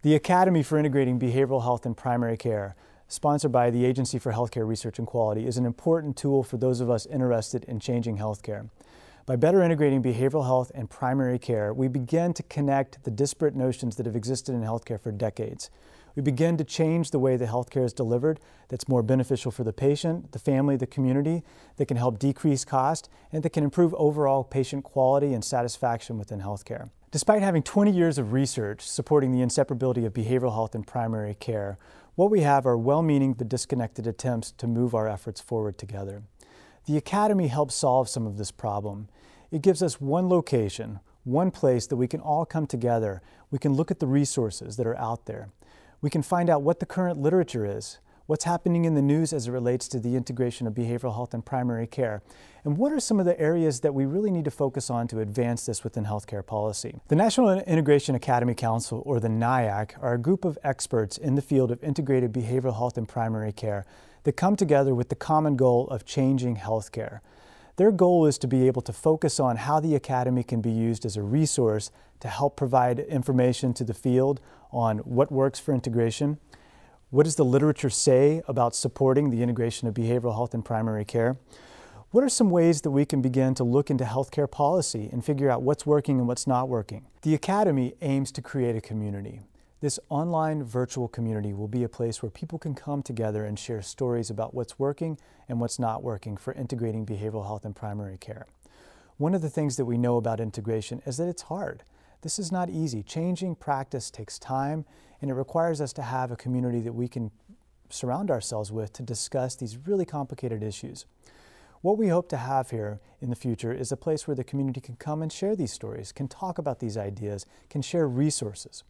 The Academy for Integrating Behavioral Health in Primary Care, sponsored by the Agency for Healthcare Research and Quality, is an important tool for those of us interested in changing healthcare. By better integrating behavioral health and primary care, we begin to connect the disparate notions that have existed in healthcare for decades. We begin to change the way that healthcare is delivered that's more beneficial for the patient, the family, the community, that can help decrease cost, and that can improve overall patient quality and satisfaction within healthcare. Despite having 20 years of research supporting the inseparability of behavioral health and primary care, what we have are well-meaning but disconnected attempts to move our efforts forward together. The Academy helps solve some of this problem. It gives us one location, one place that we can all come together. We can look at the resources that are out there. We can find out what the current literature is, what's happening in the news as it relates to the integration of behavioral health and primary care, and what are some of the areas that we really need to focus on to advance this within healthcare policy. The National Integration Academy Council, or the NIAC, are a group of experts in the field of integrated behavioral health and primary care that come together with the common goal of changing healthcare. Their goal is to be able to focus on how the Academy can be used as a resource to help provide information to the field on what works for integration, what does the literature say about supporting the integration of behavioral health and primary care, what are some ways that we can begin to look into healthcare policy and figure out what's working and what's not working. The Academy aims to create a community. This online virtual community will be a place where people can come together and share stories about what's working and what's not working for integrating behavioral health and primary care. One of the things that we know about integration is that it's hard. This is not easy. Changing practice takes time, and it requires us to have a community that we can surround ourselves with to discuss these really complicated issues. What we hope to have here in the future is a place where the community can come and share these stories, can talk about these ideas, can share resources.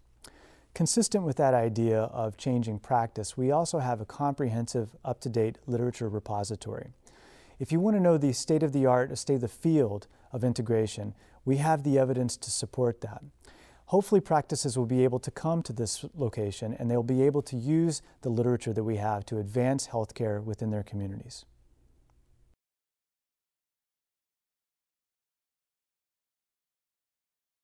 Consistent with that idea of changing practice, we also have a comprehensive, up-to-date literature repository. If you want to know the state-of-the-art, state of the field of integration, we have the evidence to support that. Hopefully practices will be able to come to this location and they'll be able to use the literature that we have to advance healthcare within their communities.